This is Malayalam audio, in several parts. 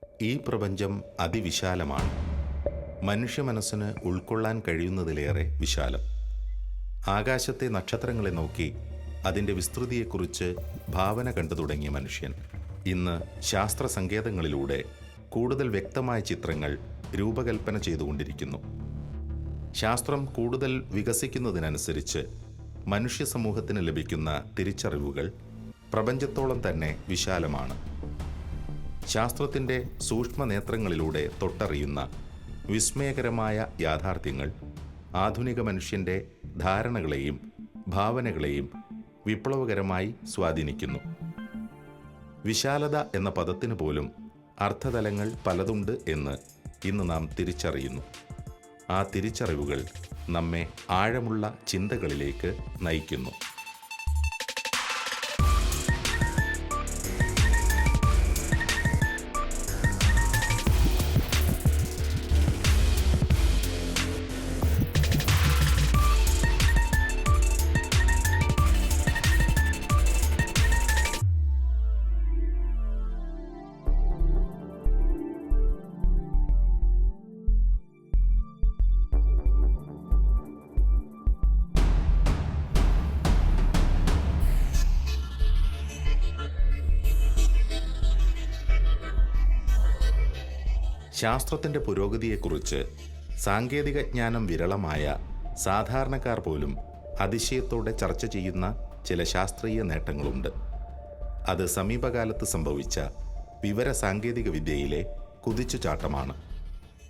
ഈ പ്രപഞ്ചം അതിവിശാലമാണ്. മനുഷ്യ മനസ്സിന് ഉൾക്കൊള്ളാൻ കഴിയുന്നതിലേറെ വിശാലം. ആകാശത്തെ നക്ഷത്രങ്ങളെ നോക്കി അതിൻ്റെ വിസ്തൃതിയെക്കുറിച്ച് ഭാവന കണ്ടു തുടങ്ങിയ മനുഷ്യൻ ഇന്ന് ശാസ്ത്ര സങ്കേതങ്ങളിലൂടെ കൂടുതൽ വ്യക്തമായ ചിത്രങ്ങൾ രൂപകൽപ്പന ചെയ്തുകൊണ്ടിരിക്കുന്നു. ശാസ്ത്രം കൂടുതൽ വികസിക്കുന്നതിനനുസരിച്ച് മനുഷ്യ സമൂഹത്തിന് ലഭിക്കുന്ന തിരിച്ചറിവുകൾ പ്രപഞ്ചത്തോളം തന്നെ വിശാലമാണ്. ശാസ്ത്രത്തിൻ്റെ സൂക്ഷ്മ നേത്രങ്ങളിലൂടെ തൊട്ടറിയുന്ന വിസ്മയകരമായ യാഥാർത്ഥ്യങ്ങൾ ആധുനിക മനുഷ്യൻ്റെ ധാരണകളെയും ഭാവനകളെയും വിപ്ലവകരമായി സ്വാധീനിക്കുന്നു. വിശാലത എന്ന പദത്തിന് പോലും അർത്ഥതലങ്ങൾ പലതുണ്ട് എന്ന് ഇന്ന് നാം തിരിച്ചറിയുന്നു. ആ തിരിച്ചറിവുകൾ നമ്മെ ആഴമുള്ള ചിന്തകളിലേക്ക് നയിക്കുന്നു. ശാസ്ത്രത്തിൻ്റെ പുരോഗതിയെക്കുറിച്ച് സാങ്കേതിക ജ്ഞാനം വിരളമായ സാധാരണക്കാർ പോലും അതിശയത്തോടെ ചർച്ച ചെയ്യുന്ന ചില ശാസ്ത്രീയ നേട്ടങ്ങളുണ്ട്. അത് സമീപകാലത്ത് സംഭവിച്ച വിവര സാങ്കേതിക വിദ്യയിലെ കുതിച്ചുചാട്ടമാണ്.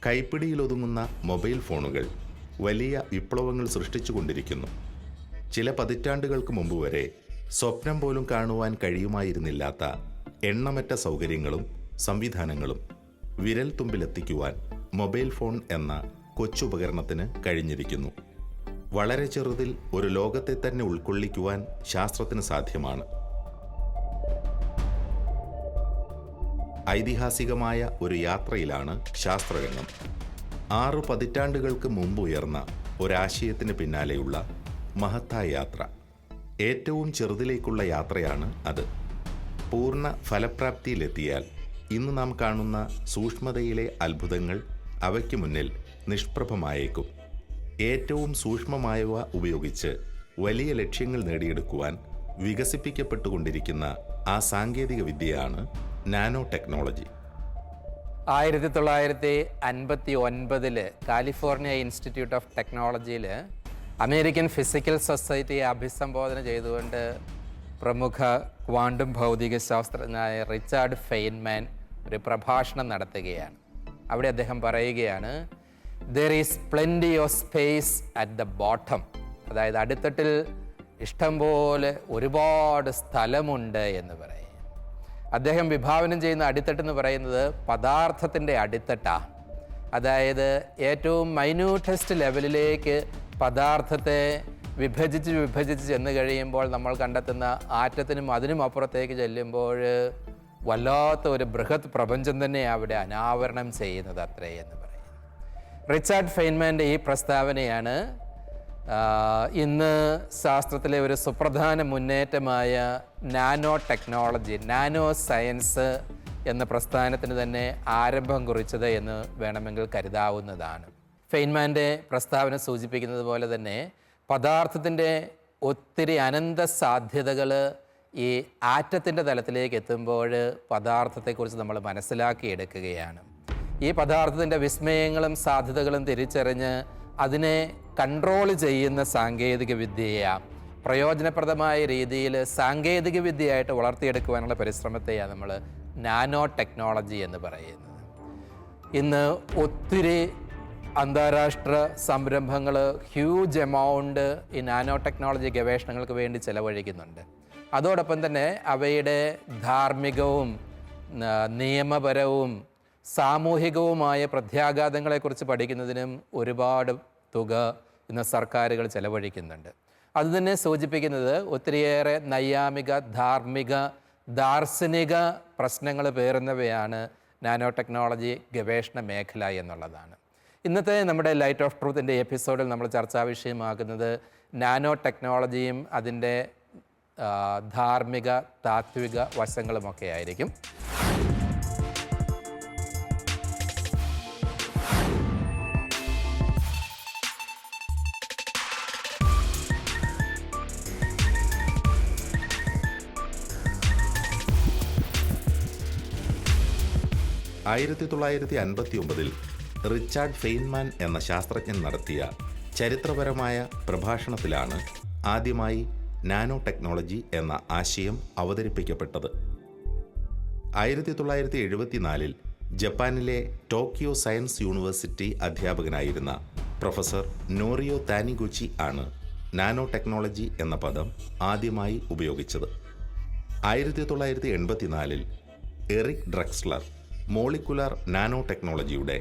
കൈപ്പിടിയിലൊതുങ്ങുന്ന മൊബൈൽ ഫോണുകൾ വലിയ വിപ്ലവങ്ങൾ സൃഷ്ടിച്ചുകൊണ്ടിരിക്കുന്നു. ചില പതിറ്റാണ്ടുകൾക്ക് മുമ്പ് വരെ സ്വപ്നം പോലും കാണുവാൻ കഴിയുമായിരുന്നില്ലാത്ത എണ്ണമറ്റ സൗകര്യങ്ങളും സംവിധാനങ്ങളും വിരൽ തുമ്പിലെത്തിക്കുവാൻ മൊബൈൽ ഫോൺ എന്ന കൊച്ചുപകരണത്തിന് കഴിഞ്ഞിരിക്കുന്നു. വളരെ ചെറുതിൽ ഒരു ലോകത്തെ തന്നെ ഉൾക്കൊള്ളിക്കുവാൻ ശാസ്ത്രത്തിന് സാധ്യമാണ്. ഐതിഹാസികമായ ഒരു യാത്രയിലാണ് ശാസ്ത്രരംഗം. 6 പതിറ്റാണ്ടുകൾക്ക് മുമ്പ് ഉയർന്ന ഒരാശയത്തിന് പിന്നാലെയുള്ള മഹത്തായ യാത്ര. ഏറ്റവും ചെറുതിലേക്കുള്ള യാത്രയാണ് അത്. പൂർണ്ണ ഫലപ്രാപ്തിയിലെത്തിയാൽ ഇന്ന് നാം കാണുന്ന സൂക്ഷ്മതയിലെ അത്ഭുതങ്ങൾ അവയ്ക്ക് മുന്നിൽ നിഷ്പ്രഭമായേക്കും. ഏറ്റവും സൂക്ഷ്മമായവ ഉപയോഗിച്ച് വലിയ ലക്ഷ്യങ്ങൾ നേടിയെടുക്കുവാൻ വികസിപ്പിക്കപ്പെട്ടുകൊണ്ടിരിക്കുന്ന ആ സാങ്കേതിക വിദ്യയാണ് nano technology. 1959 California institute of ടെക്നോളജിയിൽ അമേരിക്കൻ ഫിസിക്കൽ സൊസൈറ്റിയെ അഭിസംബോധന ചെയ്തുകൊണ്ട് പ്രമുഖ ക്വാണ്ടം ഭൗതിക ശാസ്ത്രജ്ഞനായ റിച്ചാർഡ് ഫെയ്ൻമാൻ ഒരു പ്രഭാഷണം നടത്തുകയാണ്. അവിടെ അദ്ദേഹം പറയുകയാണ്, there is plenty of space at the bottom. അതായത് അടിത്തട്ടിൽ ഇഷ്ടംപോലെ ഒരുപാട് സ്ഥലമുണ്ട് എന്ന് പറയും. അദ്ദേഹം വിഭാവനം ചെയ്യുന്ന അടിത്തട്ടെന്ന് പറയുന്നത് പദാർത്ഥത്തിൻ്റെ അടിത്തട്ടാണ്. അതായത് ഏറ്റവും മൈന്യൂട്ടസ്റ്റ് ലെവലിലേക്ക് പദാർത്ഥത്തെ വിഭജിച്ച് ചെന്ന് കഴിയുമ്പോൾ നമ്മൾ കണ്ടെത്തുന്ന ആറ്റത്തിനും അതിനും അപ്പുറത്തേക്ക് ചെല്ലുമ്പോൾ വല്ലാത്ത ഒരു ബൃഹത് പ്രപഞ്ചം തന്നെ അവിടെ അനാവരണം ചെയ്യുന്നത് അത്രയെന്ന് പറയും. റിച്ചാർഡ് ഫെയ്ൻമാൻ്റെ ഈ പ്രസ്താവനയാണ് ഇന്ന് ശാസ്ത്രത്തിലെ ഒരു സുപ്രധാന മുന്നേറ്റമായ നാനോ ടെക്നോളജി, നാനോ സയൻസ് എന്ന പ്രസ്ഥാനത്തിന് തന്നെ ആരംഭം കുറിച്ചത് എന്ന് വേണമെങ്കിൽ കരുതാവുന്നതാണ്. ഫെയ്ൻമാൻ്റെ പ്രസ്താവന സൂചിപ്പിക്കുന്നത് പോലെ തന്നെ പദാർത്ഥത്തിൻ്റെ ഒത്തിരി അനന്ത സാധ്യതകൾ ഈ ആറ്റത്തിൻ്റെ തലത്തിലേക്ക് എത്തുമ്പോൾ പദാർത്ഥത്തെക്കുറിച്ച് നമ്മൾ മനസ്സിലാക്കിയെടുക്കുകയാണ്. ഈ പദാർത്ഥത്തിൻ്റെ വിസ്മയങ്ങളും സാധ്യതകളും തിരിച്ചറിഞ്ഞ് അതിനെ കൺട്രോൾ ചെയ്യുന്ന സാങ്കേതിക വിദ്യയെ പ്രയോജനപ്രദമായ രീതിയിൽ സാങ്കേതിക വിദ്യയായിട്ട് വളർത്തിയെടുക്കുവാനുള്ള പരിശ്രമത്തെയാണ് നമ്മൾ നാനോ ടെക്നോളജി എന്ന് പറയുന്നത്. ഇന്ന് ഒത്തിരി അന്താരാഷ്ട്ര സംരംഭങ്ങൾ ഹ്യൂജ് എമൗണ്ട് ഈ നാനോ ടെക്നോളജി ഗവേഷണങ്ങൾക്ക് വേണ്ടി ചെലവഴിക്കുന്നുണ്ട്. അതോടൊപ്പം തന്നെ അവയുടെ ധാർമ്മികവും നിയമപരവും സാമൂഹികവുമായ പ്രത്യാഘാതങ്ങളെക്കുറിച്ച് പഠിക്കുന്നതിനും ഒരുപാട് തുക ഇന്ന് സർക്കാരുകൾ ചെലവഴിക്കുന്നുണ്ട്. അതുതന്നെ സൂചിപ്പിക്കുന്നത് ഒത്തിരിയേറെ നൈയാമിക, ധാർമ്മിക, ദാർശനിക പ്രശ്നങ്ങൾ പേറുന്നവയാണ് നാനോ ടെക്നോളജി ഗവേഷണ മേഖല എന്നുള്ളതാണ്. ഇന്നത്തെ നമ്മുടെ ലൈറ്റ് ഓഫ് ട്രൂത്തിൻ്റെ എപ്പിസോഡിൽ നമ്മൾ ചർച്ചാ വിഷയമാക്കുന്നത് നാനോ ടെക്നോളജിയും അതിൻ്റെ ധാർമ്മിക, താത്വിക വശങ്ങളുമൊക്കെ ആയിരിക്കും. 1959 റിച്ചാർഡ് ഫെയ്ൻമാൻ എന്ന ശാസ്ത്രജ്ഞൻ നടത്തിയ ചരിത്രപരമായ പ്രഭാഷണത്തിലാണ് ആദ്യമായി നാനോ ടെക്നോളജി എന്ന ആശയം അവതരിപ്പിക്കപ്പെട്ടത്. 1974 ജപ്പാനിലെ ടോക്കിയോ സയൻസ് യൂണിവേഴ്സിറ്റി അധ്യാപകനായിരുന്ന പ്രൊഫസർ നോറിയോ താനിഗുച്ചി ആണ് നാനോ ടെക്നോളജി എന്ന പദം ആദ്യമായി ഉപയോഗിച്ചത്. 1984 എറിക് ഡ്രക്സ്ലർ മോളിക്കുലർ നാനോ ടെക്നോളജിയുടെ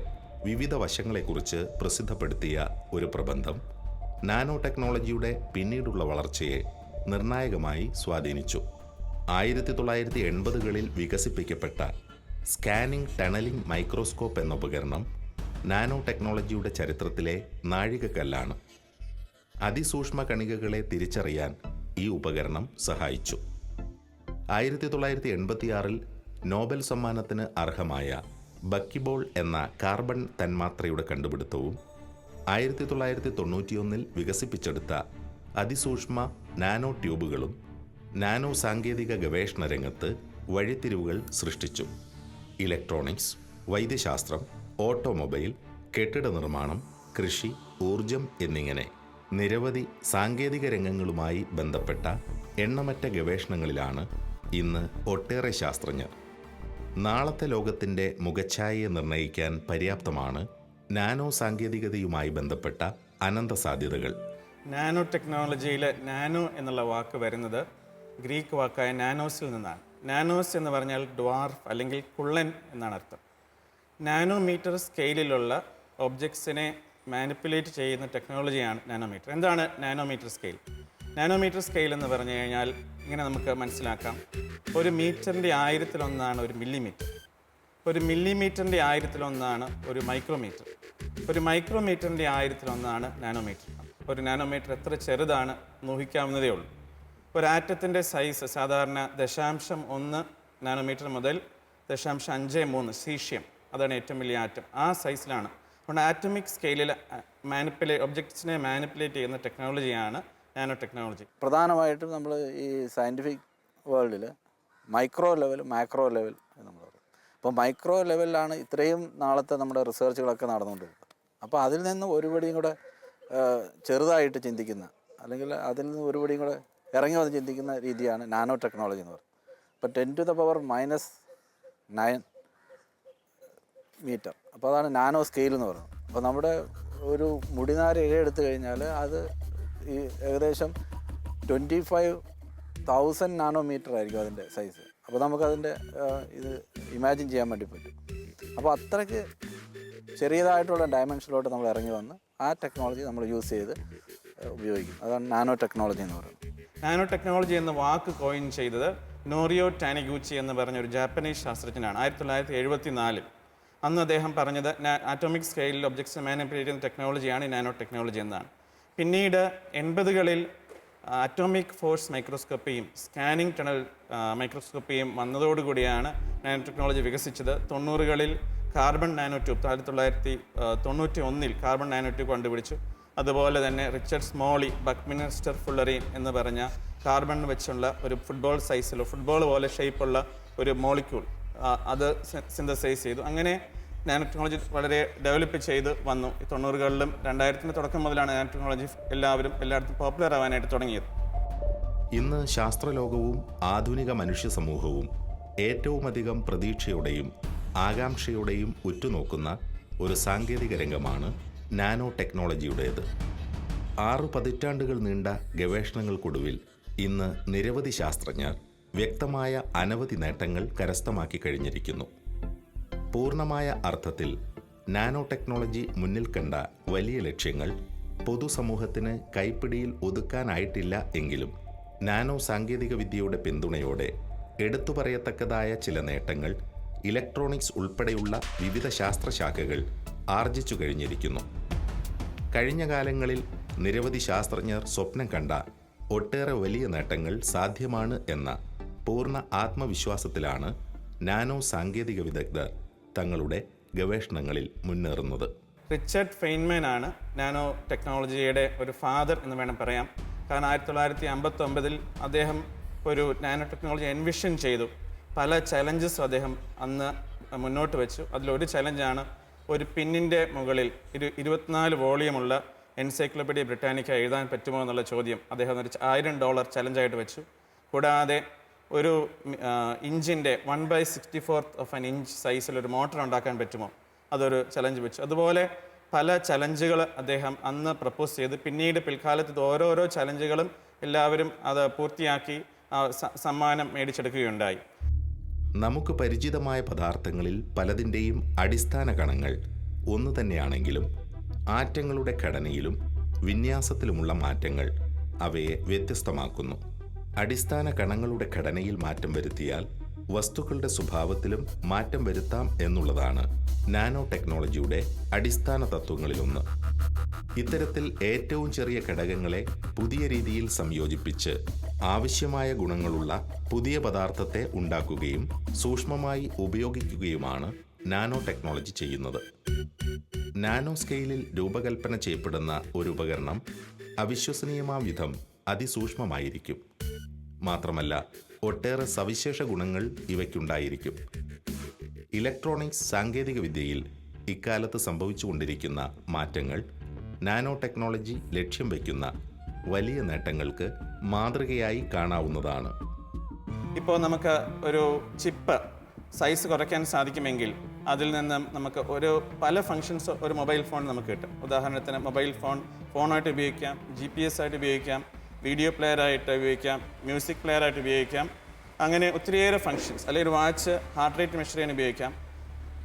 വിവിധ വശങ്ങളെക്കുറിച്ച് പ്രസിദ്ധപ്പെടുത്തിയ ഒരു പ്രബന്ധം നാനോ ടെക്നോളജിയുടെ പിന്നീടുള്ള വളർച്ചയെ നിർണായകമായി സ്വാധീനിച്ചു. 1980കളിൽ വികസിപ്പിക്കപ്പെട്ട സ്കാനിംഗ് ടണലിംഗ് മൈക്രോസ്കോപ്പ് എന്ന ഉപകരണം നാനോ ടെക്നോളജിയുടെ ചരിത്രത്തിലെ നാഴികക്കല്ലാണ്. അതിസൂക്ഷ്മ കണികകളെ തിരിച്ചറിയാൻ ഈ ഉപകരണം സഹായിച്ചു. 1986 നോബൽ സമ്മാനത്തിന് അർഹമായ ബക്കിബോൾ എന്ന കാർബൺ തന്മാത്രയുടെ കണ്ടുപിടുത്തവും 1991 വികസിപ്പിച്ചെടുത്ത അതിസൂക്ഷ്മ നാനോ ട്യൂബുകളും നാനോ സാങ്കേതിക ഗവേഷണ രംഗത്ത് വഴിത്തിരിവുകൾ സൃഷ്ടിച്ചു. ഇലക്ട്രോണിക്സ്, വൈദ്യശാസ്ത്രം, ഓട്ടോമൊബൈൽ, കെട്ടിട നിർമ്മാണം, കൃഷി, ഊർജം എന്നിങ്ങനെ നിരവധി സാങ്കേതിക രംഗങ്ങളുമായി ബന്ധപ്പെട്ട എണ്ണമറ്റ ഗവേഷണങ്ങളിലാണ് ഇന്ന് ഒട്ടേറെ ശാസ്ത്രജ്ഞർ. നാളത്തെ ലോകത്തിൻ്റെ മുഖച്ഛായയെ നിർണ്ണയിക്കാൻ പര്യാപ്തമാണ് നാനോ സാങ്കേതികതയുമായി ബന്ധപ്പെട്ട അനന്ത സാധ്യതകൾ. നാനോ ടെക്നോളജിയിൽ നാനോ എന്നുള്ള വാക്ക് വരുന്നത് ഗ്രീക്ക് വാക്കായ നാനോസിൽ നിന്നാണ്. നാനോസ് എന്ന് പറഞ്ഞാൽ ഡ്വാർഫ് അല്ലെങ്കിൽ കുള്ളൻ എന്നാണ് അർത്ഥം. നാനോമീറ്റർ സ്കെയിലിലുള്ള ഒബ്ജക്ട്സിനെ മാനിപ്പുലേറ്റ് ചെയ്യുന്ന ടെക്നോളജിയാണ് നാനോമീറ്റർ. എന്താണ് നാനോമീറ്റർ സ്കെയിൽ? നാനോമീറ്റർ സ്കെയിൽ എന്ന് പറഞ്ഞു കഴിഞ്ഞാൽ ഇങ്ങനെ നമുക്ക് മനസ്സിലാക്കാം. ഒരു മീറ്ററിൻ്റെ 1000-1 ഒരു മില്ലിമീറ്റർ, ഒരു മില്ലിമീറ്ററിൻ്റെ 1000-1 ഒരു മൈക്രോമീറ്റർ, ഒരു മൈക്രോമീറ്ററിൻ്റെ 1000-1 നാനോമീറ്റർ. ഒരു നാനോമീറ്റർ എത്ര ചെറുതാണ് ഊഹിക്കാവുന്നതേ ഉള്ളൂ. ഒരു ആറ്റത്തിൻ്റെ സൈസ് സാധാരണ 0.1 നാനോമീറ്റർ മുതൽ 0.53 സീഷ്യം, അതാണ് ഏറ്റവും വലിയ ആറ്റം, ആ സൈസിലാണ്. അതുകൊണ്ട് ആറ്റമിക് സ്കെയിലിൽ ഒബ്ജക്ട്സിനെ മാനിപ്പുലേറ്റ് ചെയ്യുന്ന ടെക്നോളജിയാണ് നാനോ ടെക്നോളജി. പ്രധാനമായിട്ടും നമ്മൾ ഈ സയൻറ്റിഫിക് വേൾഡിൽ മൈക്രോ ലെവൽ, മാക്രോ ലെവൽ നമ്മൾ പറയും. അപ്പോൾ മൈക്രോ ലെവലിലാണ് ഇത്രയും നാളത്തെ നമ്മുടെ റിസർച്ചുകളൊക്കെ നടന്നുകൊണ്ടിരിക്കുന്നത്. അപ്പോൾ അതിൽ നിന്ന് ഒരുപടിയും കൂടെ ചെറുതായിട്ട് ചിന്തിക്കുന്ന, അല്ലെങ്കിൽ അതിൽ നിന്ന് ഒരുപടിയും കൂടെ ഇറങ്ങി വന്ന് ചിന്തിക്കുന്ന രീതിയാണ് നാനോ ടെക്നോളജി എന്ന് പറയുന്നത്. ഇപ്പോൾ 10⁻⁹ മീറ്റർ, അപ്പോൾ അതാണ് നാനോ സ്കെയിൽ എന്ന് പറയുന്നത്. അപ്പോൾ നമ്മുടെ ഒരു മുടിനാര് ഇഴയെടുത്ത് കഴിഞ്ഞാൽ അത് ഈ ഏകദേശം 25,000 നാനോമീറ്റർ ആയിരിക്കും അതിൻ്റെ സൈസ്. അപ്പോൾ നമുക്കതിൻ്റെ ഇത് ഇമാജിൻ ചെയ്യാൻ വേണ്ടി പറ്റും. അപ്പോൾ അത്രയ്ക്ക് ചെറിയതായിട്ടുള്ള ഡയമെൻഷനിലോട്ട് നമ്മൾ ഇറങ്ങി വന്ന് ആ ടെക്നോളജി നമ്മൾ യൂസ് ചെയ്ത് ഉപയോഗിക്കും. അതാണ് നാനോ ടെക്നോളജി എന്ന് പറയുന്നത്. നാനോ ടെക്നോളജി എന്ന വാക്ക് കോയിൻ ചെയ്തത് നോറിയോ ടാനിഗൂച്ചി എന്ന് പറഞ്ഞ ഒരു ജാപ്പനീസ് ശാസ്ത്രജ്ഞനാണ്. 1974 അന്ന് അദ്ദേഹം പറഞ്ഞത് ആറ്റോമിക് സ്കെയിലിൽ ഒബ്ജക്ട്സ് മാനിപ്പുലേറ്റ് ചെയ്യുന്ന ടെക്നോളജിയാണ് നാനോ ടെക്നോളജി എന്നാണ്. പിന്നീട് 80കളിൽ അറ്റോമിക് ഫോഴ്സ് മൈക്രോസ്കോപ്പിയും സ്കാനിംഗ് ടണൽ മൈക്രോസ്കോപ്പിയും വന്നതോടുകൂടിയാണ് നാനോ ടെക്നോളജി വികസിച്ചത്. 90കളിൽ carbon nano tube, 1991 carbon nano tube കണ്ടുപിടിച്ചു. അതുപോലെ തന്നെ റിച്ചർഡ് സ്മോളി, ബക്മിൻസ്റ്റർ ഫുള്ളറിൻ എന്ന് പറഞ്ഞ കാർബൺ വെച്ചുള്ള ഒരു ഫുട്ബോൾ സൈസിലോ ഫുട്ബോൾ പോലെ ഷേപ്പുള്ള ഒരു മോളിക്യൂൾ അത് സിന്തസൈസ് ചെയ്തു. അങ്ങനെ നാനോ ടെക്നോളജി വളരെ ഡെവലപ്പ് ചെയ്ത് വന്നു. 90കളിലും 2000-ന്റെ തുടക്കം മുതലാണ് നാനോ ടെക്നോളജി എല്ലായിടത്തും പോപ്പുലർ ആവാനായിട്ട് തുടങ്ങിയത്. ഇന്ന് ശാസ്ത്രലോകവും ആധുനിക മനുഷ്യ സമൂഹവും ഏറ്റവുമധികം പ്രതീക്ഷയോടെയും ആകാംക്ഷയോടെയും ഉറ്റുനോക്കുന്ന ഒരു സാങ്കേതിക രംഗമാണ് നാനോ ടെക്നോളജിയുടേത്. 6 പതിറ്റാണ്ടുകൾ നീണ്ട ഗവേഷണങ്ങൾക്കൊടുവിൽ ഇന്ന് നിരവധി ശാസ്ത്രജ്ഞർ വ്യക്തമായ അനവധി നേട്ടങ്ങൾ കരസ്ഥമാക്കി കഴിഞ്ഞിരിക്കുന്നു. പൂർണ്ണമായ അർത്ഥത്തിൽ നാനോ ടെക്നോളജി മുന്നിൽ കണ്ട വലിയ ലക്ഷ്യങ്ങൾ പൊതുസമൂഹത്തിന് കൈപ്പിടിയിൽ ഒതുക്കാനായിട്ടില്ല എങ്കിലും നാനോ സാങ്കേതിക വിദ്യയുടെ പിന്തുണയോടെ എടുത്തു പറയത്തക്കതായ ചില നേട്ടങ്ങൾ ഇലക്ട്രോണിക്സ് ഉൾപ്പെടെയുള്ള വിവിധ ശാസ്ത്രശാഖകൾ ആർജിച്ചു കഴിഞ്ഞിരിക്കുന്നു. കഴിഞ്ഞ കാലങ്ങളിൽ നിരവധി ശാസ്ത്രജ്ഞർ സ്വപ്നം കണ്ട ഒട്ടേറെ വലിയ നേട്ടങ്ങൾ സാധ്യമാണ് എന്ന പൂർണ്ണ ആത്മവിശ്വാസത്തിലാണ് നാനോ സാങ്കേതിക വിദഗ്ധർ തങ്ങളുടെ ഗവേഷണങ്ങളിൽ മുന്നേറുന്നത്. റിച്ചർഡ് ഫെയ്ൻമാൻ ആണ് നാനോ ടെക്നോളജിയുടെ ഒരു ഫാദർ എന്ന് വേണം പറയാം. കാരണം 1959 അദ്ദേഹം ഒരു നാനോ ടെക്നോളജി എൻവിഷൻ ചെയ്തു. പല ചലഞ്ചസും അദ്ദേഹം അന്ന് മുന്നോട്ട് വെച്ചു. അതിലൊരു ചലഞ്ചാണ് ഒരു പിന്നിൻ്റെ മുകളിൽ 24 വോളിയമുള്ള എൻസൈക്ലോപീഡിയ ബ്രിട്ടാനിക്ക എഴുതാൻ പറ്റുമോ എന്നുള്ള ചോദ്യം അദ്ദേഹം ഒരു $1000 ചലഞ്ചായിട്ട് വെച്ചു. കൂടാതെ ഒരു ഇഞ്ചിൻ്റെ 1/64 ഓഫ് ആൻ ഇഞ്ച് സൈസിലൊരു മോട്ടർ ഉണ്ടാക്കാൻ പറ്റുമോ, അതൊരു ചലഞ്ച് വെച്ചു. അതുപോലെ പല ചലഞ്ചുകൾ അദ്ദേഹം അന്ന് പ്രപ്പോസ് ചെയ്ത് പിന്നീട് പിൽക്കാലത്ത് ഇത് ഓരോരോ ചലഞ്ചുകളും എല്ലാവരും അത് പൂർത്തിയാക്കി സമ്മാനം മേടിച്ചെടുക്കുകയുണ്ടായി. നമുക്ക് പരിചിതമായ പദാർത്ഥങ്ങളിൽ പലതിൻ്റെയും അടിസ്ഥാന കണങ്ങൾ ഒന്നു തന്നെയാണെങ്കിലും ആറ്റങ്ങളുടെ ഘടനയിലും വിന്യാസത്തിലുമുള്ള മാറ്റങ്ങൾ അവയെ വ്യത്യസ്തമാക്കുന്നു. അടിസ്ഥാന കണങ്ങളുടെ ഘടനയിൽ മാറ്റം വരുത്തിയാൽ വസ്തുക്കളുടെ സ്വഭാവത്തിലും മാറ്റം വരുത്താം എന്നുള്ളതാണ് നാനോ ടെക്നോളജിയുടെ അടിസ്ഥാന തത്വങ്ങളിലൊന്ന്. ഇത്തരത്തിൽ ഏറ്റവും ചെറിയ ഘടകങ്ങളെ പുതിയ രീതിയിൽ സംയോജിപ്പിച്ച് ആവശ്യമായ ഗുണങ്ങളുള്ള പുതിയ പദാർത്ഥത്തെ ഉണ്ടാക്കുകയും സൂക്ഷ്മമായി ഉപയോഗിക്കുകയുമാണ് നാനോ ടെക്നോളജി ചെയ്യുന്നത്. നാനോ സ്കെയിലിൽ രൂപകൽപ്പന ചെയ്യപ്പെടുന്ന ഒരു ഉപകരണം അവിശ്വസനീയമാം വിധം അതിസൂക്ഷ്മമായിരിക്കും. മാത്രമല്ല, ഒട്ടേറെ സവിശേഷ ഗുണങ്ങൾ ഇവയ്ക്കുണ്ടായിരിക്കും. ഇലക്ട്രോണിക്സ് സാങ്കേതികവിദ്യയിൽ ഇക്കാലത്ത് സംഭവിച്ചുകൊണ്ടിരിക്കുന്ന മാറ്റങ്ങൾ നാനോ ടെക്നോളജി ലക്ഷ്യം വയ്ക്കുന്ന വലിയ നേട്ടങ്ങൾക്ക് മാതൃകയായി കാണാവുന്നതാണ്. ഇപ്പോൾ നമുക്ക് ഒരു ചിപ്പ് സൈസ് കുറയ്ക്കാൻ സാധിക്കുമെങ്കിൽ അതിൽ നിന്ന് നമുക്ക് പല ഫങ്ഷൻസ് ഒരു മൊബൈൽ ഫോൺ നമുക്ക് കിട്ടും. ഉദാഹരണത്തിന് മൊബൈൽ ഫോണായിട്ട് ഉപയോഗിക്കാം, GPS ആയിട്ട് ഉപയോഗിക്കാം, വീഡിയോ പ്ലെയറായിട്ട് ഉപയോഗിക്കാം, മ്യൂസിക് പ്ലെയറായിട്ട് ഉപയോഗിക്കാം. അങ്ങനെ ഒത്തിരിയേറെ ഫങ്ഷൻസ്, അല്ലെങ്കിൽ ഒരു വാച്ച് ഹാർട്ട് റേറ്റ് മെഷർ ചെയ്യാൻ ഉപയോഗിക്കാം.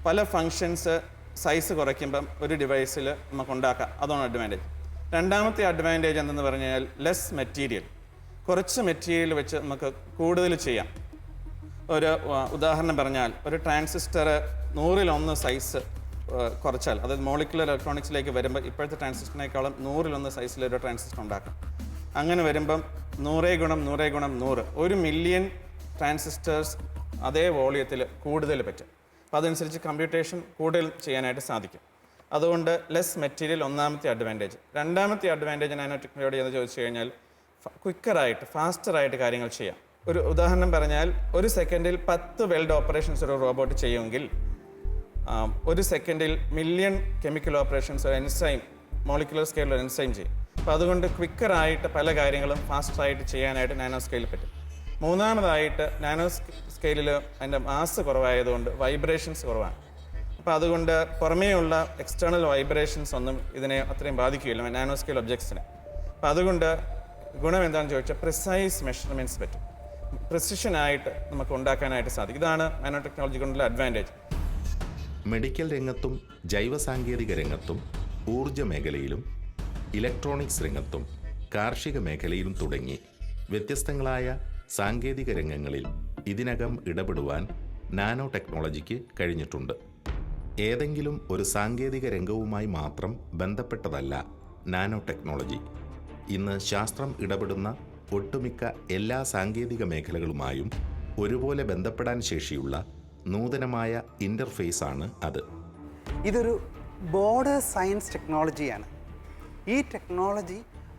പല ഫങ്ഷൻസ് സൈസ് കുറയ്ക്കുമ്പം ഒരു ഡിവൈസിൽ നമുക്ക് ഉണ്ടാക്കാം. അതാണ് അഡ്വാൻറ്റേജ്. രണ്ടാമത്തെ അഡ്വാൻറ്റേജ് എന്തെന്ന് പറഞ്ഞു കഴിഞ്ഞാൽ ലെസ് മെറ്റീരിയൽ. കുറച്ച് മെറ്റീരിയൽ വെച്ച് നമുക്ക് കൂടുതൽ ചെയ്യാം. ഒരു ഉദാഹരണം പറഞ്ഞാൽ ഒരു ട്രാൻസിസ്റ്റർ 100 സൈസ് കുറച്ചാൽ, അതായത് മോളിക്കുലർ ഇലക്ട്രോണിക്സിലേക്ക് വരുമ്പോൾ ഇപ്പോഴത്തെ ട്രാൻസിസ്റ്ററിനേക്കാളും 100 സൈസിലൊരു ട്രാൻസിസ്റ്റർ ഉണ്ടാക്കാം. അങ്ങനെ വരുമ്പം 100 × 1 മില്യൺ ട്രാൻസിസ്റ്റേഴ്സ് അതേ വോളിയത്തിൽ കൂടുതൽ പറ്റും. അപ്പോൾ അതനുസരിച്ച് കമ്പ്യൂട്ടേഷൻ കൂടുതൽ ചെയ്യാനായിട്ട് സാധിക്കും. അതുകൊണ്ട് ലെസ് മെറ്റീരിയൽ ഒന്നാമത്തെ അഡ്വാൻറ്റേജ്. രണ്ടാമത്തെ അഡ്വാൻറ്റേജ് നാനോ ടെക്നോളജി എന്ന് ചോദിച്ചു കഴിഞ്ഞാൽ ക്വിക്കറായിട്ട് ഫാസ്റ്ററായിട്ട് കാര്യങ്ങൾ ചെയ്യാം. ഒരു ഉദാഹരണം പറഞ്ഞാൽ ഒരു സെക്കൻഡിൽ 10 വെൽഡ് ഓപ്പറേഷൻസ് ഒരു റോബോട്ട് ചെയ്യുമെങ്കിൽ ഒരു സെക്കൻഡിൽ മില്യൺ കെമിക്കൽ ഓപ്പറേഷൻസ് ഒരു എൻസൈം മോളിക്കുലർ സ്കെയിലിൽ ഒരു എൻസൈം ചെയ്യും. അപ്പോൾ അതുകൊണ്ട് ക്വിക്കറായിട്ട് പല കാര്യങ്ങളും ഫാസ്റ്ററായിട്ട് ചെയ്യാനായിട്ട് നാനോ സ്കെയിലിൽ പറ്റും. മൂന്നാമതായിട്ട് നാനോ സ്കെയിലിൽ അതിൻ്റെ മാസ് കുറവായതുകൊണ്ട് വൈബ്രേഷൻസ് കുറവാണ്. അപ്പോൾ അതുകൊണ്ട് പുറമേയുള്ള എക്സ്റ്റേണൽ വൈബ്രേഷൻസ് ഒന്നും ഇതിനെ അത്രയും ബാധിക്കുകയില്ല നാനോ സ്കെയിൽ ഒബ്ജക്ട്സിനെ. അപ്പോൾ അതുകൊണ്ട് ഗുണം എന്താണെന്ന് ചോദിച്ചാൽ പ്രിസൈസ് മെഷർമെൻറ്റ്സ് പറ്റും, പ്രിസിഷനായിട്ട് നമുക്ക് ഉണ്ടാക്കാനായിട്ട് സാധിക്കും. ഇതാണ് നാനോ ടെക്നോളജി കൊണ്ടുള്ള അഡ്വാൻറ്റേജ്. മെഡിക്കൽ രംഗത്തും ജൈവസാങ്കേതിക രംഗത്തും ഊർജ മേഖലയിലും ഇലക്ട്രോണിക്സ് രംഗത്തും കാർഷിക മേഖലയിലും തുടങ്ങി വ്യത്യസ്തങ്ങളായ സാങ്കേതിക രംഗങ്ങളിൽ ഇതിനകം ഇടപെടുവാൻ നാനോ ടെക്നോളജിക്ക് കഴിഞ്ഞിട്ടുണ്ട്. ഏതെങ്കിലും ഒരു സാങ്കേതിക രംഗവുമായി മാത്രം ബന്ധപ്പെട്ടതല്ല നാനോ ടെക്നോളജി. ഇന്ന് ശാസ്ത്രം ഇടപെടുന്ന ഒട്ടുമിക്ക എല്ലാ സാങ്കേതിക മേഖലകളുമായും ഒരുപോലെ ബന്ധപ്പെടാൻ ശേഷിയുള്ള നൂതനമായ ഇൻ്റർഫേസാണ് അത്. ഇതൊരു ബോർഡർ സയൻസ് ടെക്നോളജിയാണ്. ഈ ടെക്നോളജി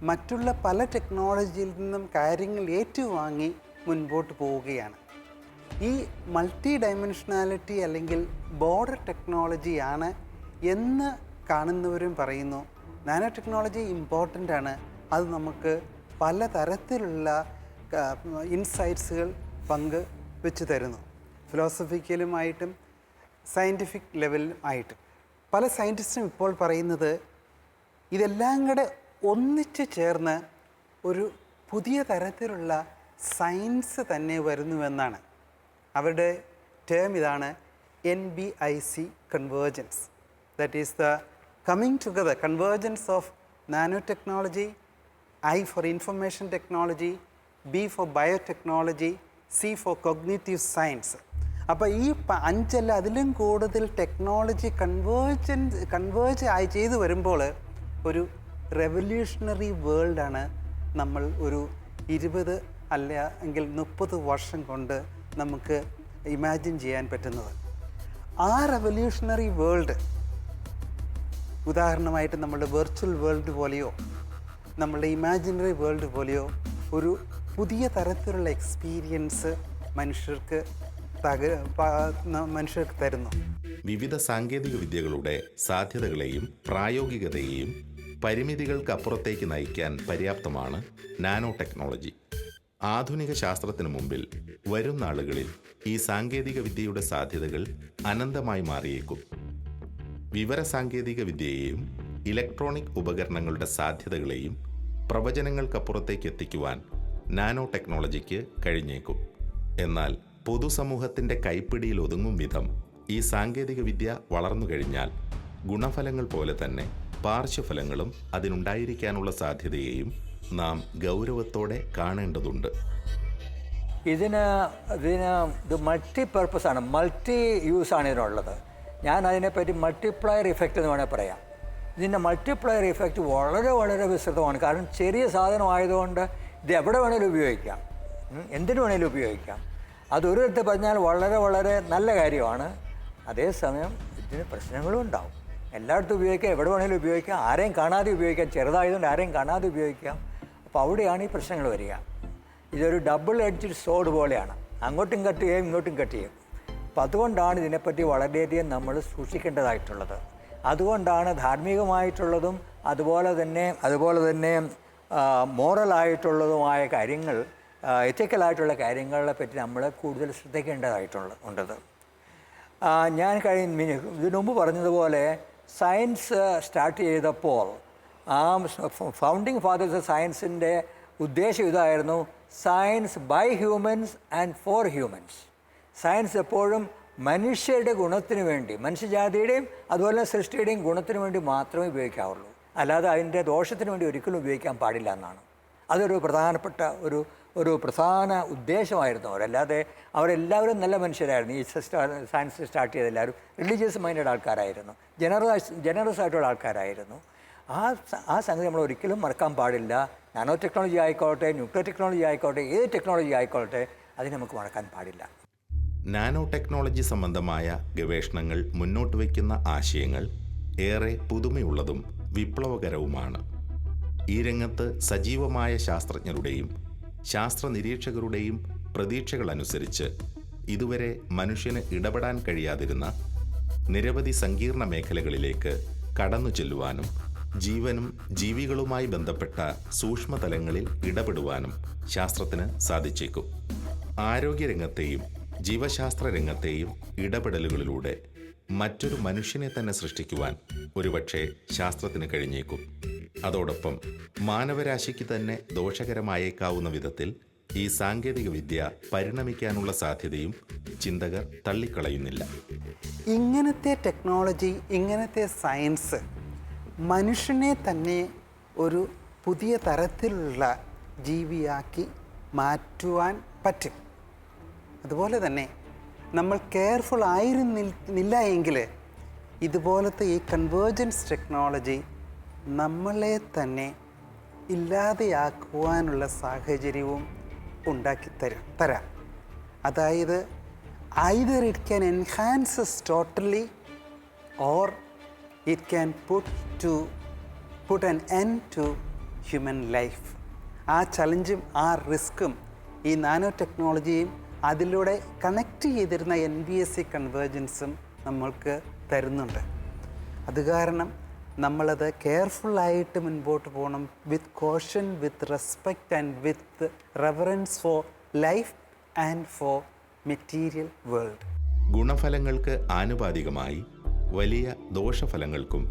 മറ്റുള്ള പല ടെക്നോളജിയിൽ നിന്നും കാര്യങ്ങൾ ഏറ്റുവാങ്ങി മുൻപോട്ട് പോവുകയാണ്. ഈ മൾട്ടി ഡയമെൻഷനാലിറ്റി അല്ലെങ്കിൽ ബോർഡർ ടെക്നോളജിയാണ് എന്ന് കാണുന്നവരും പറയുന്നു. നാനോ ടെക്നോളജി ഇമ്പോർട്ടൻ്റ് ആണ്. അത് നമുക്ക് പലതരത്തിലുള്ള ഇൻസൈറ്റ്സുകൾ പങ്ക് വെച്ച് തരുന്നു. ഫിലോസഫിക്കലുമായിട്ടും സയൻറ്റിഫിക് ലെവലിലും ആയിട്ടും പല സയൻറ്റിസ്റ്റും ഇപ്പോൾ പറയുന്നത് ഇതെല്ലാം കൂടെ ഒന്നിച്ച് ചേർന്ന് ഒരു പുതിയ തരത്തിലുള്ള സയൻസ് തന്നെ വരുന്നുവെന്നാണ്. അവരുടെ ടേം ഇതാണ് NBIC convergence. That is the coming together convergence of nano technology, I for information technology, B for biotechnology, C for cognitive science. അപ്പോൾ ഈ 5 അതിലും കൂടുതൽ ടെക്നോളജി കൺവേർജ് ആയി ചെയ്തു വരുമ്പോൾ ഒരു റെവല്യൂഷണറി വേൾഡാണ് നമ്മൾ ഒരു 20 അല്ല എങ്കിൽ 30 വർഷം കൊണ്ട് നമുക്ക് ഇമാജിൻ ചെയ്യാൻ പറ്റുന്നത്. ആ റെവല്യൂഷണറി വേൾഡ് ഉദാഹരണമായിട്ട് നമ്മുടെ വെർച്വൽ വേൾഡ് പോലെയോ നമ്മളുടെ ഇമാജിനറി വേൾഡ് പോലെയോ ഒരു പുതിയ തരത്തിലുള്ള എക്സ്പീരിയൻസ് മനുഷ്യർക്ക് മനുഷ്യർക്ക് തരുന്നു. വിവിധ സാങ്കേതിക വിദ്യകളുടെ സാധ്യതകളെയും പ്രായോഗികതയെയും പരിമിതികൾക്കപ്പുറത്തേക്ക് നയിക്കാൻ പര്യാപ്തമാണ് നാനോ ടെക്നോളജി. ആധുനിക ശാസ്ത്രത്തിന് മുമ്പിൽ വരും നാളുകളിൽ ഈ സാങ്കേതിക വിദ്യയുടെ സാധ്യതകൾ അനന്തമായി മാറിയേക്കും. വിവരസാങ്കേതിക വിദ്യയെയും ഇലക്ട്രോണിക് ഉപകരണങ്ങളുടെ സാധ്യതകളെയും പ്രവചനങ്ങൾക്കപ്പുറത്തേക്ക് എത്തിക്കുവാൻ നാനോ ടെക്നോളജിക്ക് കഴിഞ്ഞേക്കും. എന്നാൽ പൊതുസമൂഹത്തിൻ്റെ കൈപ്പിടിയിൽ ഒതുങ്ങും വിധം ഈ സാങ്കേതിക വിദ്യ വളർന്നു കഴിഞ്ഞാൽ ഗുണഫലങ്ങൾ പോലെ തന്നെ പാർശ്വഫലങ്ങളും അതിനുണ്ടായിരിക്കാനുള്ള സാധ്യതയെയും നാം ഗൗരവത്തോടെ കാണേണ്ടതുണ്ട്. ഇതിന് ഇത് മൾട്ടി പർപ്പസാണ്, മൾട്ടി യൂസാണ് ഇതിനുള്ളത്. ഞാൻ അതിനെപ്പറ്റി മൾട്ടിപ്ലയർ ഇഫക്റ്റ് എന്ന് വേണേൽ പറയാം. ഇതിൻ്റെ മൾട്ടിപ്ലയർ ഇഫക്റ്റ് വളരെ വളരെ വിസ്തൃതമാണ്. കാരണം ചെറിയ സാധനമായതുകൊണ്ട് ഇത് എവിടെ വേണേലും ഉപയോഗിക്കാം, എന്തിനു വേണേലും ഉപയോഗിക്കാം. അതൊരു വിധത്തിൽ പറഞ്ഞാൽ വളരെ വളരെ നല്ല കാര്യമാണ്. അതേസമയം ഇതിന് പ്രശ്നങ്ങളും ഉണ്ടാവും. എല്ലായിടത്തും ഉപയോഗിക്കാം, എവിടെ വേണേലും ഉപയോഗിക്കാം, ആരെയും കാണാതെ ഉപയോഗിക്കാം. ചെറുതായതുകൊണ്ട് ആരെയും കാണാതെ ഉപയോഗിക്കാം. അപ്പോൾ അവിടെയാണ് ഈ പ്രശ്നങ്ങൾ വരിക. ഇതൊരു ഡബിൾ എഡ്ജ്ഡ് സോഡ് പോലെയാണ്, അങ്ങോട്ടും കട്ട് ചെയ്യും ഇങ്ങോട്ടും കട്ട് ചെയ്യും. അപ്പം അതുകൊണ്ടാണ് ഇതിനെപ്പറ്റി വളരെയധികം നമ്മൾ സൂക്ഷിക്കേണ്ടതായിട്ടുള്ളത്. അതുകൊണ്ടാണ് ധാർമ്മികമായിട്ടുള്ളതും അതുപോലെ തന്നെ മോറലായിട്ടുള്ളതുമായ കാര്യങ്ങൾ, എത്തിക്കലായിട്ടുള്ള കാര്യങ്ങളെ പറ്റി നമ്മൾ കൂടുതൽ ശ്രദ്ധിക്കേണ്ടതായിട്ടുള്ളത്. ഞാൻ ഇതിനു മുമ്പ് പറഞ്ഞതുപോലെ സയൻസ് സ്റ്റാർട്ട് ചെയ്തപ്പോൾ ഫൗണ്ടിങ് ഫാദേഴ്സ് സയൻസിൻ്റെ ഉദ്ദേശം ഇതായിരുന്നു: science by humans and for humans. Science എപ്പോഴും മനുഷ്യരുടെ ഗുണത്തിന് വേണ്ടി, മനുഷ്യജാതിയുടെയും അതുപോലെ സൃഷ്ടിയുടെയും ഗുണത്തിന് വേണ്ടി മാത്രമേ ഉപയോഗിക്കാവുള്ളൂ. അല്ലാതെ അതിൻ്റെ ദോഷത്തിന് വേണ്ടി ഒരിക്കലും ഉപയോഗിക്കാൻ പാടില്ല എന്നാണ്. അതൊരു പ്രധാനപ്പെട്ട ഒരു പ്രധാന ഉദ്ദേശമായിരുന്നു അവരല്ലാതെ അവരെല്ലാവരും നല്ല മനുഷ്യരായിരുന്നു. ഈ സയൻസ് സ്റ്റാർട്ട് ചെയ്ത എല്ലാവരും റിലീജിയസ് മൈൻഡഡ് ആൾക്കാരായിരുന്നു, ജനറസ് ആയിട്ടുള്ള ആൾക്കാരായിരുന്നു. ആ സംഗതി നമ്മൾ ഒരിക്കലും മറക്കാൻ പാടില്ല. നാനോ ടെക്നോളജി ആയിക്കോട്ടെ, ന്യൂക്ലിയർ ടെക്നോളജി ആയിക്കോട്ടെ, ഏത് ടെക്നോളജി ആയിക്കോട്ടെ, അതിന് നമുക്ക് മറക്കാൻ പാടില്ല. നാനോ ടെക്നോളജി സംബന്ധമായ ഗവേഷണങ്ങൾ മുന്നോട്ട് വയ്ക്കുന്ന ആശയങ്ങൾ ഏറെ പുതുമയുള്ളതും വിപ്ലവകരവുമാണ്. ഈ രംഗത്ത് സജീവമായ ശാസ്ത്രജ്ഞരുടെയും ശാസ്ത്ര നിരീക്ഷകരുടെയും പ്രതീക്ഷകളനുസരിച്ച് ഇതുവരെ മനുഷ്യന് ഇടപെടാൻ കഴിയാതിരുന്ന നിരവധി സങ്കീർണ മേഖലകളിലേക്ക് കടന്നു ചെല്ലുവാനും ജീവനും ജീവികളുമായി ബന്ധപ്പെട്ട സൂക്ഷ്മതലങ്ങളിൽ ഇടപെടുവാനും ശാസ്ത്രത്തിന് സാധിച്ചേക്കും. ആരോഗ്യരംഗത്തെയും ജീവശാസ്ത്ര രംഗത്തെയും ഇടപെടലുകളിലൂടെ മറ്റൊരു മനുഷ്യനെ തന്നെ സൃഷ്ടിക്കുവാൻ ഒരുപക്ഷെ ശാസ്ത്രത്തിന് കഴിഞ്ഞേക്കും. അതോടൊപ്പം മാനവരാശിക്ക് തന്നെ ദോഷകരമായേക്കാവുന്ന വിധത്തിൽ ഈ സാങ്കേതിക വിദ്യ പരിണമിക്കാനുള്ള സാധ്യതയും ചിന്തകർ തള്ളിക്കളയുന്നില്ല. ഇങ്ങനത്തെ ടെക്നോളജി, ഇങ്ങനത്തെ സയൻസ് മനുഷ്യനെ തന്നെ ഒരു പുതിയ തരത്തിലുള്ള ജീവിയാക്കി മാറ്റുവാൻ പറ്റും. അതുപോലെ തന്നെ നമ്മൾ കെയർഫുൾ ആയിരുന്നില്ല എങ്കിൽ ഇതുപോലത്തെ ഈ കൺവേർജൻസ് ടെക്നോളജി നമ്മളെ തന്നെ ഇല്ലാതെയാക്കുവാനുള്ള സാഹചര്യവും ഉണ്ടാക്കി തരാം. അതായത് either it can enhance us totally or it can put an end to human life. ആ ചലഞ്ചും ആ റിസ്ക്കും ഈ നാനോ ടെക്നോളജിയും അതിലൂടെ കണക്ട് ചെയ്തിരുന്ന NBSC കൺവേർജൻസും നമ്മൾക്ക് തരുന്നുണ്ട്. അത് കാരണം നമ്മളത് കെയർഫുള്ളായിട്ട് മുൻപോട്ട് പോകണം, with caution, with respect and with reverence for life and for material world. ഗുണഫലങ്ങൾക്ക് ആനുപാതികമായി വലിയ ദോഷഫലങ്ങൾക്കും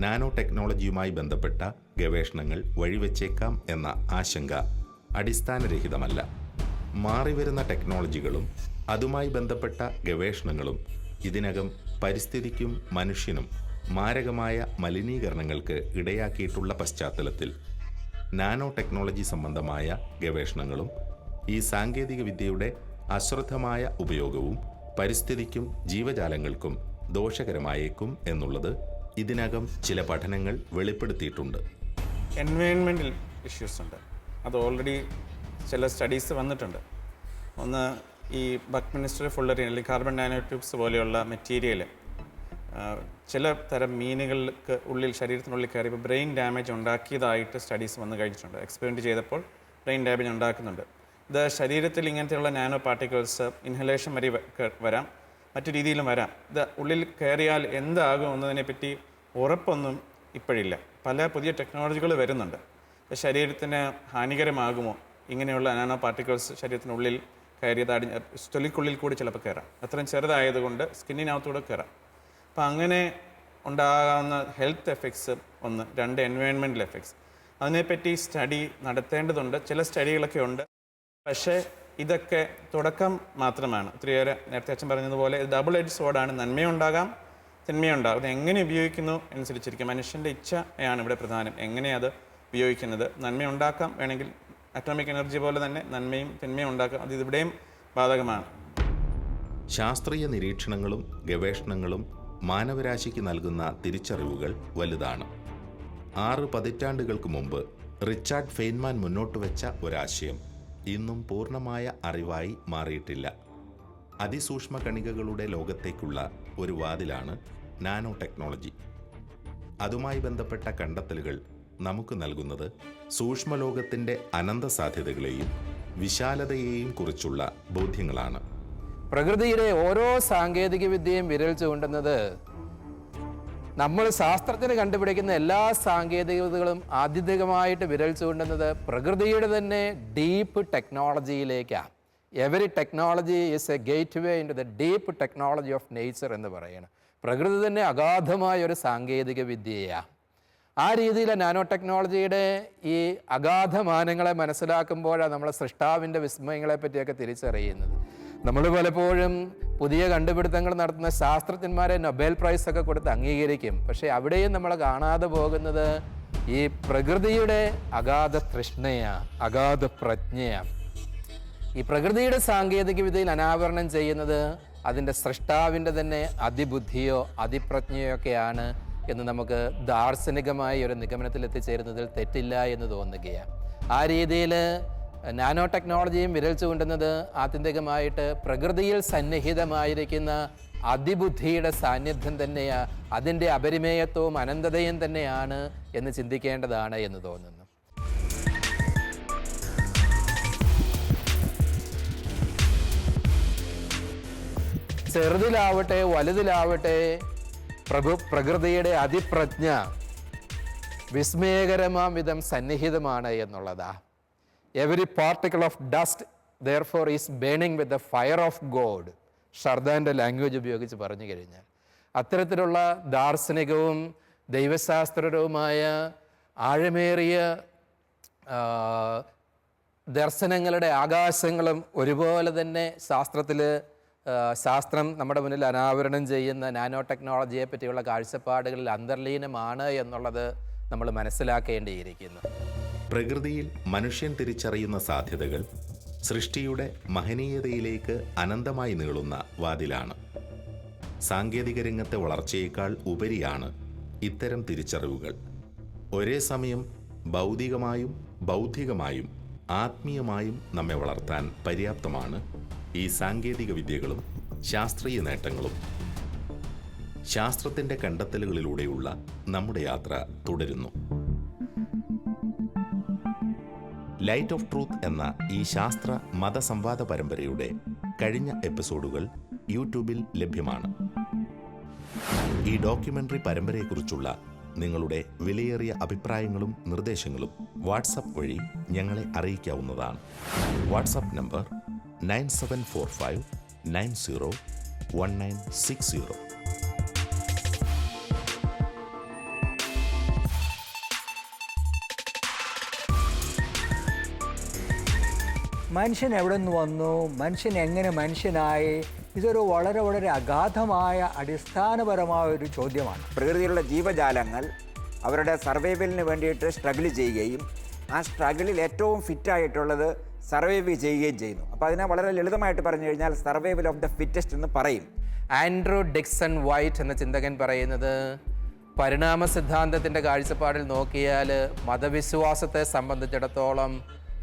നാനോ ടെക്നോളജിയുമായി ബന്ധപ്പെട്ട ഗവേഷണങ്ങൾ വഴിവെച്ചേക്കാം എന്ന ആശങ്ക അടിസ്ഥാനരഹിതമല്ല. മാറിവരുന്ന ടെക്നോളജികളും അതുമായി ബന്ധപ്പെട്ട ഗവേഷണങ്ങളും ഇതിനകം പരിസ്ഥിതിക്കും മനുഷ്യനും മാരകമായ മലിനീകരണങ്ങൾക്ക് ഇടയാക്കിയിട്ടുള്ള പശ്ചാത്തലത്തിൽ നാനോ ടെക്നോളജി സംബന്ധമായ ഗവേഷണങ്ങളും ഈ സാങ്കേതിക വിദ്യയുടെ അശ്രദ്ധമായ ഉപയോഗവും പരിസ്ഥിതിക്കും ജീവജാലങ്ങൾക്കും ദോഷകരമായേക്കും എന്നുള്ളത് ഇതിനകം ചില പഠനങ്ങൾ വെളിപ്പെടുത്തിയിട്ടുണ്ട്. എൻവയോൺമെൻറ്റൽ ഇഷ്യൂസ് ഉണ്ട്, അത് ഓൾറെഡി ചില സ്റ്റഡീസ് വന്നിട്ടുണ്ട്. ഒന്ന്, ഈ ബക്ക്മിനിസ്റ്റർ ഫുള്ളറിൻ അല്ലെങ്കിൽ കാർബൺ നാനോ ട്യൂബ്സ് പോലെയുള്ള മെറ്റീരിയൽ ചില തരം മീനുകൾക്ക് ശരീരത്തിനുള്ളിൽ കയറിയപ്പോൾ ബ്രെയിൻ ഡാമേജ് ഉണ്ടാക്കിയതായിട്ട് സ്റ്റഡീസ് വന്നു കഴിഞ്ഞിട്ടുണ്ട്. എക്സ്പെരിമെൻറ്റ് ചെയ്തപ്പോൾ ബ്രെയിൻ ഡാമേജ് ഉണ്ടാക്കുന്നുണ്ട്. ഇത് ശരീരത്തിൽ ഇങ്ങനത്തെയുള്ള നാനോ പാർട്ടിക്കിൾസ് ഇൻഹലേഷൻ വരെ വരാം, മറ്റു രീതിയിലും വരാം. ഇത് ഉള്ളിൽ കയറിയാൽ എന്താകും എന്നതിനെപ്പറ്റി ഉറപ്പൊന്നും ഇപ്പോഴില്ല. പല പുതിയ ടെക്നോളജികൾ വരുന്നുണ്ട്. ശരീരത്തിന് ഹാനികരമാകുമോ ഇങ്ങനെയുള്ള നാനോ പാർട്ടിക്കിൾസ് ശരീരത്തിനുള്ളിൽ കയറിയത് തൊലിക്കുള്ളിൽ കൂടി ചിലപ്പോൾ കയറാം. അത്രയും ചെറുതായതുകൊണ്ട് സ്കിന്നിനകത്തൂടെ കയറാം. അപ്പം അങ്ങനെ ഉണ്ടാകാവുന്ന ഹെൽത്ത് എഫക്ട്സ് 1, 2 എൻവയോൺമെൻറ്റൽ എഫക്ട്സ്, അതിനെപ്പറ്റി സ്റ്റഡി നടത്തേണ്ടതുണ്ട്. ചില സ്റ്റഡികളൊക്കെ ഉണ്ട്. പക്ഷേ ഇതൊക്കെ തുടക്കം മാത്രമാണ്. ഒത്തിരിയേറെ നേരത്തെ അച്ഛൻ പറഞ്ഞതുപോലെ ഇത് ഡബിൾ എഡ്ജ് സോഡാണ്. നന്മയുണ്ടാകാം, തിന്മയുണ്ടാകും. അത് എങ്ങനെ ഉപയോഗിക്കുന്നു അനുസരിച്ചിരിക്കും. മനുഷ്യൻ്റെ ഇച്ഛയാണ് ഇവിടെ പ്രധാനം. എങ്ങനെ അത് ഉപയോഗിക്കുന്നത്. നന്മയുണ്ടാക്കാം, വേണമെങ്കിൽ അറ്റോമിക് എനർജി പോലെ തന്നെ നന്മയും തിന്മയും ഉണ്ടാക്കാം. അത് ഇവിടെയും ബാധകമാണ്. ശാസ്ത്രീയ നിരീക്ഷണങ്ങളും ഗവേഷണങ്ങളും മാനവരാശിക്ക് നൽകുന്ന തിരിച്ചറിവുകൾ വലുതാണ്. 6 പതിറ്റാണ്ടുകൾക്ക് മുമ്പ് റിച്ചാർഡ് ഫെയ്ൻമാൻ മുന്നോട്ട് വെച്ച ഒരാശയം ഇന്നും പൂർണ്ണമായ അറിവായി മാറിയിട്ടില്ല. അതിസൂക്ഷ്മ കണികകളുടെ ലോകത്തേക്കുള്ള ഒരു വാതിലാണ് നാനോ ടെക്നോളജി. അതുമായി ബന്ധപ്പെട്ട കണ്ടെത്തലുകൾ നമുക്ക് നൽകുന്നത് സൂക്ഷ്മലോകത്തിൻ്റെ അനന്ത സാധ്യതകളെയും വിശാലതയെയും കുറിച്ചുള്ള ബോധ്യങ്ങളാണ്. പ്രകൃതിയുടെ ഓരോ സാങ്കേതിക വിദ്യയും വിരൽ ചൂണ്ടുന്നത് നമ്മൾ ശാസ്ത്രത്തിന് കണ്ടുപിടിക്കുന്ന എല്ലാ സാങ്കേതികതകളും ആത്യന്തികമായിട്ട് വിരൽ ചൂണ്ടുന്നത് പ്രകൃതിയുടെ തന്നെ ഡീപ്പ് ടെക്നോളജിയിലേക്കാണ്. Every technology is a gateway into the deep technology of nature എന്ന് പറയുന്നത്. പ്രകൃതി തന്നെ അഗാധമായ ഒരു സാങ്കേതിക വിദ്യയാണ്. ആ രീതിയിൽ നാനോ ടെക്നോളജിയുടെ ഈ അഗാധമാനങ്ങളെ മനസ്സിലാക്കുമ്പോഴാണ് നമ്മൾ സൃഷ്ടാവിൻ്റെ വിസ്മയങ്ങളെ പറ്റിയൊക്കെ തിരിച്ചറിയുന്നത്. നമ്മൾ പലപ്പോഴും പുതിയ കണ്ടുപിടുത്തങ്ങൾ നടത്തുന്ന ശാസ്ത്രജ്ഞന്മാരെ നൊബേൽ പ്രൈസ് ഒക്കെ കൊടുത്ത് അംഗീകരിക്കും. പക്ഷേ അവിടെയും നമ്മൾ കാണാതെ പോകുന്നത് ഈ പ്രകൃതിയുടെ അഗാധ തൃഷ്ണയാണ്, അഗാധ പ്രജ്ഞയാണ്. ഈ പ്രകൃതിയുടെ സാങ്കേതിക വിദ്യയിൽ അനാവരണം ചെയ്യുന്നത് അതിൻ്റെ സൃഷ്ടാവിൻ്റെ തന്നെ അതിബുദ്ധിയോ അതിപ്രജ്ഞയോ ഒക്കെയാണ് എന്ന് നമുക്ക് ദാർശനികമായ ഒരു നിഗമനത്തിൽ എത്തിച്ചേരുന്നതിൽ തെറ്റില്ല എന്ന് തോന്നുകയാണ്. ആ രീതിയിൽ നാനോ ടെക്നോളജിയും വിരൽ ചൂണ്ടുന്നത് ആത്യന്തികമായിട്ട് പ്രകൃതിയിൽ സന്നിഹിതമായിരിക്കുന്ന അതിബുദ്ധിയുടെ സാന്നിധ്യം തന്നെയാണ്, അതിൻ്റെ അപരിമേയത്വവും അനന്തതയും തന്നെയാണ് എന്ന് ചിന്തിക്കേണ്ടതാണ് എന്ന് തോന്നുന്നു. ചെറുതിലാവട്ടെ വലുതിലാവട്ടെ പ്രകൃതിയുടെ അതിപ്രജ്ഞ വിസ്മയകരമാം വിധം സന്നിഹിതമാണ് എന്നുള്ളതാ. Every particle of dust therefore is burning with the fire of God, ഷർദാൻ്റെ ലാംഗ്വേജ് ഉപയോഗിച്ച് പറഞ്ഞു കഴിഞ്ഞാൽ അത്തരത്തിലുള്ള ദാർശനികവും ദൈവശാസ്ത്രപരവുമായ ആഴമേറിയ ദർശനങ്ങളുടെ ആകാശങ്ങളും ഒരുപോലെ തന്നെ ശാസ്ത്രം നമ്മുടെ മുന്നിൽ അനാവരണം ചെയ്യുന്ന നാനോ ടെക്നോളജിയെ പറ്റിയുള്ള കാഴ്ചപ്പാടുകളിൽ അന്തർലീനമാണ് എന്നുള്ളത് നമ്മൾ മനസ്സിലാക്കേണ്ടിയിരിക്കുന്നു. പ്രകൃതിയിൽ മനുഷ്യൻ തിരിച്ചറിയുന്ന സാധ്യതകൾ സൃഷ്ടിയുടെ മഹനീയതയിലേക്ക് അനന്തമായി നീളുന്ന വാതിലാണ്. സാങ്കേതിക രംഗത്തെ വളർച്ചയേക്കാൾ ഉപരിയാണ് ഇത്തരം തിരിച്ചറിവുകൾ. ഒരേ സമയം ഭൗതികമായും ബൗദ്ധികമായും ആത്മീയമായും നമ്മെ വളർത്താൻ പര്യാപ്തമാണ് ഈ സാങ്കേതിക വിദ്യകളും ശാസ്ത്രീയ നേട്ടങ്ങളും. ശാസ്ത്രത്തിൻ്റെ കണ്ടെത്തലുകളിലൂടെയുള്ള നമ്മുടെ യാത്ര തുടരുന്നു. ലൈറ്റ് ഓഫ് ട്രൂത്ത് എന്ന ഈ ശാസ്ത്ര മതസംവാദ പരമ്പരയുടെ കഴിഞ്ഞ എപ്പിസോഡുകൾ യൂട്യൂബിൽ ലഭ്യമാണ്. ഈ ഡോക്യുമെൻ്ററി പരമ്പരയെക്കുറിച്ചുള്ള നിങ്ങളുടെ വിലയേറിയ അഭിപ്രായങ്ങളും നിർദ്ദേശങ്ങളും വാട്സപ്പ് വഴി ഞങ്ങളെ അറിയിക്കാവുന്നതാണ്. WhatsApp number 9745901960. മനുഷ്യൻ എവിടെ നിന്ന് വന്നു, മനുഷ്യൻ എങ്ങനെ മനുഷ്യനായി, ഇതൊരു വളരെ വളരെ അഗാധമായ അടിസ്ഥാനപരമായ ഒരു ചോദ്യമാണ്. പ്രകൃതിയിലുള്ള ജീവജാലങ്ങൾ അവരുടെ സർവൈവലിന് വേണ്ടിയിട്ട് സ്ട്രഗിൾ ചെയ്യുകയും ആ സ്ട്രഗിളിൽ ഏറ്റവും ഫിറ്റായിട്ടുള്ളത് സർവൈവ് ചെയ്യുകയും ചെയ്യുന്നു. അപ്പോൾ അതിനെ വളരെ ലളിതമായിട്ട് പറഞ്ഞു കഴിഞ്ഞാൽ സർവൈവൽ ഓഫ് ദ ഫിറ്റസ്റ്റ് എന്ന് പറയും. ആൻഡ്രൂ ഡിക്സൺ വൈറ്റ് എന്ന ചിന്തകൻ പറയുന്നത് പരിണാമ സിദ്ധാന്തത്തിൻ്റെ കാഴ്ചപ്പാടിൽ നോക്കിയാൽ മതവിശ്വാസത്തെ സംബന്ധിച്ചിടത്തോളം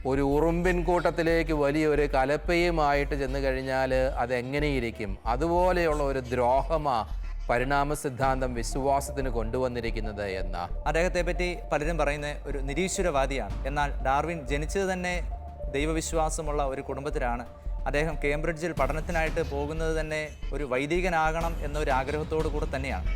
ഒരു ഉറുമ്പിൻ കൂട്ടത്തിലേക്ക് വലിയൊരു കലപ്പയുമായിട്ട് ചെന്ന് കഴിഞ്ഞാൽ അതെങ്ങനെയിരിക്കും, അതുപോലെയുള്ള ഒരു ദ്രോഹമാ പരിണാമ സിദ്ധാന്തം വിശ്വാസത്തിന് കൊണ്ടുവന്നിരിക്കുന്നത് എന്ന. അദ്ദേഹത്തെ പറ്റി പലരും പറയുന്ന ഒരു നിരീശ്വരവാദിയാണ്. എന്നാൽ ഡാർവിൻ ജനിച്ചത് തന്നെ ദൈവവിശ്വാസമുള്ള ഒരു കുടുംബത്തിലാണ്. അദ്ദേഹം കേംബ്രിഡ്ജിൽ പഠനത്തിനായിട്ട് പോകുന്നത് തന്നെ ഒരു വൈദികനാകണം എന്നൊരു ആഗ്രഹത്തോടു കൂടെ തന്നെയാണ്.